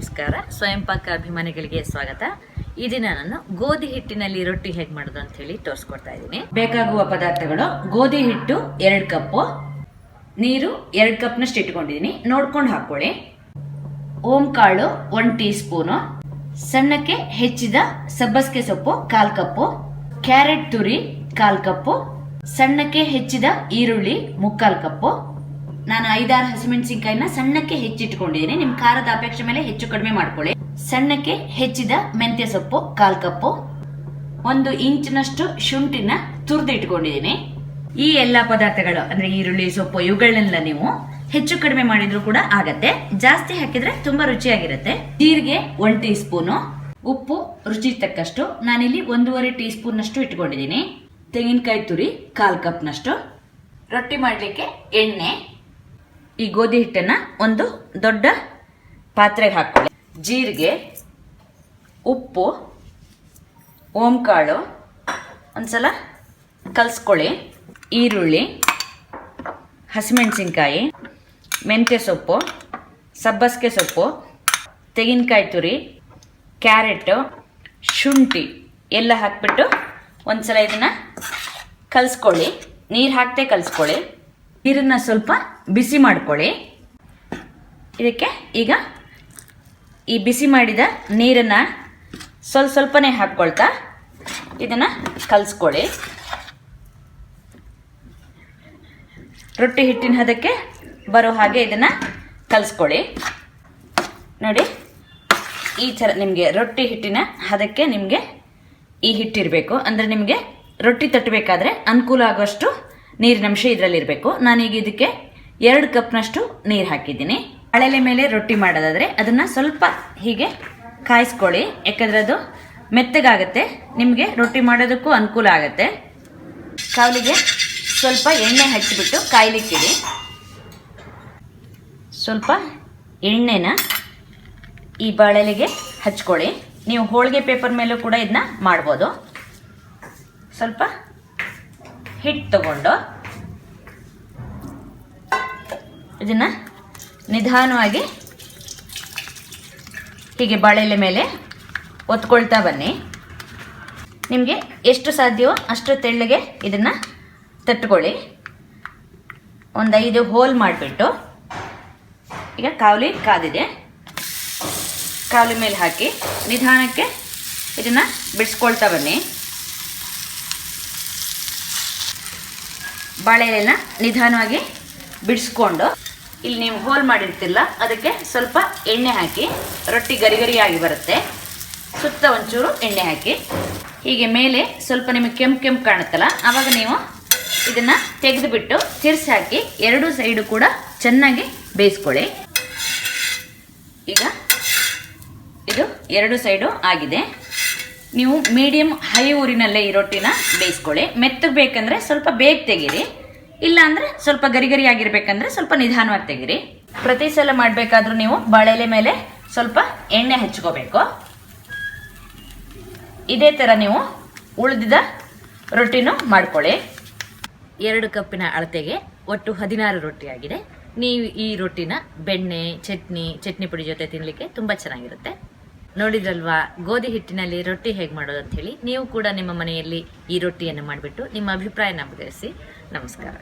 ನಮಸ್ಕಾರ. ಸ್ವಯಂ ಪಾಕ ಅಭಿಮಾನಿಗಳಿಗೆ ಸ್ವಾಗತ. ಈ ದಿನ ನಾನು ಗೋಧಿ ಹಿಟ್ಟಿನಲ್ಲಿ ರೊಟ್ಟಿ ಹೇಗೆ ಮಾಡೋದು ಅಂತ ಹೇಳಿ ತೋರಿಸ್ಕೊಡ್ತಾ ಇದ್ದೀನಿ. ಬೇಕಾಗುವ ಪದಾರ್ಥಗಳು: ಗೋಧಿ ಹಿಟ್ಟು 2 ಕಪ್, ನೀರು 2 ಕಪ್ನಷ್ಟು ಇಟ್ಕೊಂಡಿದ್ದೀನಿ, ನೋಡ್ಕೊಂಡು ಹಾಕೊಳ್ಳಿ. ಓಂ ಕಾಳು 1 ಟೀ ಸ್ಪೂನು, ಸಣ್ಣಕ್ಕೆ ಹೆಚ್ಚಿದ ಸಬ್ಬಸಿಗೆ ಸೊಪ್ಪು 1/4 ಕಪ್, ಕ್ಯಾರೆಟ್ ತುರಿ 1/4 ಕಪ್, ಸಣ್ಣಕ್ಕೆ ಹೆಚ್ಚಿದ ಈರುಳ್ಳಿ 3/4 ಕಪ್. ನಾನು 5-6 ಹಸಿಮೆಣಸಿನಕಾಯಿನ ಸಣ್ಣಕ್ಕೆ ಹೆಚ್ಚಿಟ್ಕೊಂಡಿದ್ದೀನಿ. ನಿಮ್ ಖಾರದ ಅಪೇಕ್ಷೆ ಮೇಲೆ ಹೆಚ್ಚು ಕಡಿಮೆ ಮಾಡ್ಕೊಳ್ಳಿ. ಸಣ್ಣಕ್ಕೆ ಹೆಚ್ಚಿದ ಮೆಂತ್ಯ ಸೊಪ್ಪು 1/4 ಕಪ್, 1 ಇಂಚಿನಷ್ಟು ಶುಂಠಿನ ತುರಿದು ಇಟ್ಕೊಂಡಿದ್ದೀನಿ. ಈ ಎಲ್ಲಾ ಪದಾರ್ಥಗಳು ಅಂದ್ರೆ ಈರುಳ್ಳಿ, ಸೊಪ್ಪು ಇವುಗಳನ್ನೆಲ್ಲ ನೀವು ಹೆಚ್ಚು ಕಡಿಮೆ ಮಾಡಿದ್ರು ಕೂಡ ಆಗತ್ತೆ. ಜಾಸ್ತಿ ಹಾಕಿದ್ರೆ ತುಂಬಾ ರುಚಿಯಾಗಿರುತ್ತೆ. ಜೀರಿಗೆ 1 ಟೀ ಸ್ಪೂನು, ಉಪ್ಪು ರುಚಿ ತಕ್ಕಷ್ಟು. ನಾನಿಲ್ಲಿ 1.5 ಟೀ ಸ್ಪೂನ್ ನಷ್ಟು ಇಟ್ಕೊಂಡಿದ್ದೀನಿ. ತೆಂಗಿನಕಾಯಿ ತುರಿ 1/4 ಕಪ್ ನಷ್ಟು. ರೊಟ್ಟಿ ಮಾಡ್ಲಿಕ್ಕೆ ಎಣ್ಣೆ. ಈ ಗೋಧಿ ಹಿಟ್ಟನ್ನ ಒಂದು ದೊಡ್ಡ ಪಾತ್ರೆಗೆ ಹಾಕೊಳ್ಳಿ. ಜೀರಿಗೆ, ಉಪ್ಪು, ಓಂಕಾಳು ಒಂದ್ಸಲ ಕಲ್ಸ್ಕೊಳ್ಳಿ. ಈರುಳ್ಳಿ, ಹಸಿಮೆಣಸಿನ್ಕಾಯಿ, ಮೆಂತ್ಯ ಸೊಪ್ಪು, ಸಬ್ಬಸಿಗೆ ಸೊಪ್ಪು, ತೆಂಗಿನಕಾಯಿ ತುರಿ, ಕ್ಯಾರೆಟು, ಶುಂಠಿ ಎಲ್ಲ ಹಾಕ್ಬಿಟ್ಟು ಒಂದ್ಸಲ ಇದನ್ನ ಕಲ್ಸ್ಕೊಳ್ಳಿ. ನೀರು ಹಾಕ್ತೆ ಕಲ್ಸ್ಕೊಳ್ಳಿ. ನೀರನ್ನ ಸ್ವಲ್ಪ ಬಿಸಿ ಮಾಡ್ಕೊಳ್ಳಿ. ಇದಕ್ಕೆ ಈಗ ಈ ಬಿಸಿ ಮಾಡಿದ ನೀರನ್ನ ಸ್ವಲ್ಪನೇ ಹಾಕ್ಕೊಳ್ತಾ ಇದನ್ನ ಕಲ್ಸ್ಕೊಳ್ಳಿ. ರೊಟ್ಟಿ ಹಿಟ್ಟಿನ ಹದಕ್ಕೆ ಬರೋ ಹಾಗೆ ಇದನ್ನ ಕಲ್ಸ್ಕೊಳ್ಳಿ. ನೋಡಿ, ಈ ಥರ ನಿಮಗೆ ರೊಟ್ಟಿ ಹಿಟ್ಟಿನ ಹದಕ್ಕೆ ನಿಮಗೆ ಈ ಹಿಟ್ಟಿರಬೇಕು. ಅಂದರೆ ನಿಮಗೆ ರೊಟ್ಟಿ ತಟ್ಟಬೇಕಾದ್ರೆ ಅನುಕೂಲ ಆಗುವಷ್ಟು ನೀರಿನಂಶ ಇದರಲ್ಲಿರಬೇಕು. ನಾನೀಗ ಇದಕ್ಕೆ 2 ಕಪ್ನಷ್ಟು ನೀರು ಹಾಕಿದ್ದೀನಿ. ಹಳೆಲೆ ಮೇಲೆ ರೊಟ್ಟಿ ಮಾಡೋದಾದ್ರೆ ಅದನ್ನ ಸ್ವಲ್ಪ ಹೀಗೆ ಕಾಯಿಸ್ಕೊಳ್ಳಿ. ಯಾಕಂದ್ರೆ ಅದು ಮೆತ್ತಗಾಗತ್ತೆ, ನಿಮಗೆ ರೊಟ್ಟಿ ಮಾಡೋದಕ್ಕೂ ಅನುಕೂಲ ಆಗತ್ತೆ. ಕಾವಲಿಗೆ ಸ್ವಲ್ಪ ಎಣ್ಣೆ ಹಚ್ಚಿಬಿಟ್ಟು ಕಾಯ್ಲಿಕ್ಕಿಡಿ. ಸ್ವಲ್ಪ ಎಣ್ಣೆನ ಈ ಬಾಳೆಲೆಗೆ ಹಚ್ಕೊಳ್ಳಿ. ನೀವು ಹೋಳಿಗೆ ಪೇಪರ್ ಮೇಲೂ ಕೂಡ ಇದನ್ನ ಮಾಡ್ಬೋದು. ಸ್ವಲ್ಪ ಹಿಟ್ಟು ತಗೊಂಡು ಇದನ್ನ ನಿಧಾನವಾಗಿ ಹೀಗೆ ಬಾಳೆಲೆ ಮೇಲೆ ಒತ್ಕೊಳ್ತಾ ಬನ್ನಿ. ನಿಮಗೆ ಎಷ್ಟು ಸಾಧ್ಯವೋ ಅಷ್ಟು ತೆಳ್ಳಗೆ ಇದನ್ನ ತಟ್ಕೊಳ್ಳಿ. ಒಂದು 5 ಹೋಲ್ ಮಾಡಿಬಿಟ್ಟು ಈಗ ಕಾವಲಿ ಕಾದಿದೆ, ಕಾವಲಿ ಮೇಲೆ ಹಾಕಿ ನಿಧಾನಕ್ಕೆ ಇದನ್ನ ಬಿಡಿಸ್ಕೊಳ್ತಾ ಬನ್ನಿ. ಬಾಳೆಲೆನ ನಿಧಾನವಾಗಿ ಬಿಡಿಸ್ಕೊಂಡು ಇಲ್ಲಿ ನೀವು ಹೋಲ್ ಮಾಡಿರ್ತಿಲ್ಲ ಅದಕ್ಕೆ ಸ್ವಲ್ಪ ಎಣ್ಣೆ ಹಾಕಿ, ರೊಟ್ಟಿ ಗರಿಗರಿಯಾಗಿ ಬರುತ್ತೆ. ಸುತ್ತ ಒಂಚೂರು ಎಣ್ಣೆ ಹಾಕಿ ಹೀಗೆ ಮೇಲೆ ಸ್ವಲ್ಪ ನಿಮಗೆ ಕೆಂಪು ಕಾಣುತ್ತಲ್ಲ, ಆವಾಗ ನೀವು ಇದನ್ನ ತೆಗೆದುಬಿಟ್ಟು ತಿರ್ಸಿ ಹಾಕಿ 2 ಸೈಡು ಕೂಡ ಚೆನ್ನಾಗಿ ಬೇಯಿಸ್ಕೊಳ್ಳಿ. ಈಗ ಇದು 2 ಸೈಡು ಆಗಿದೆ. ನೀವು ಮೀಡಿಯಂ ಹೈ ಊರಿನಲ್ಲೇ ಈ ರೊಟ್ಟಿನ ಬೇಯಿಸ್ಕೊಳ್ಳಿ. ಮೆತ್ತಗೆ ಬೇಕಂದ್ರೆ ಸ್ವಲ್ಪ ಬೇಗ ತೆಗೀರಿ, ಇಲ್ಲ ಅಂದ್ರೆ ಸ್ವಲ್ಪ ಗರಿ ಆಗಿರ್ಬೇಕಂದ್ರೆ ಸ್ವಲ್ಪ ನಿಧಾನವಾಗಿ ತೆಗೀರಿ. ಪ್ರತಿ ಸಲ ಮಾಡಬೇಕಾದ್ರೂ ನೀವು ಬಾಳೆಲೆ ಮೇಲೆ ಸ್ವಲ್ಪ ಎಣ್ಣೆ ಹಚ್ಕೋಬೇಕು. ಇದೇ ಥರ ನೀವು ಉಳಿದಿದ್ದ ರೊಟ್ಟಿನೂ ಮಾಡ್ಕೊಳ್ಳಿ. 2 ಕಪ್ಪಿನ ಅಳತೆಗೆ ಒಟ್ಟು 16 ರೊಟ್ಟಿ ಆಗಿದೆ. ನೀವು ಈ ರೊಟ್ಟಿನ ಬೆಣ್ಣೆ, ಚಟ್ನಿ ಪುಡಿ ಜೊತೆ ತಿನ್ನಲಿಕ್ಕೆ ತುಂಬ ಚೆನ್ನಾಗಿರುತ್ತೆ. ನೋಡಿದ್ರಲ್ವಾ ಗೋಧಿ ಹಿಟ್ಟಿನಲ್ಲಿ ರೊಟ್ಟಿ ಹೇಗೆ ಮಾಡೋದು ಅಂತ ಹೇಳಿ. ನೀವು ಕೂಡ ನಿಮ್ಮ ಮನೆಯಲ್ಲಿ ಈ ರೊಟ್ಟಿಯನ್ನು ಮಾಡಿಬಿಟ್ಟು ನಿಮ್ಮ ಅಭಿಪ್ರಾಯನ ಬಗೆಹರಿಸಿ. ನಮಸ್ಕಾರ.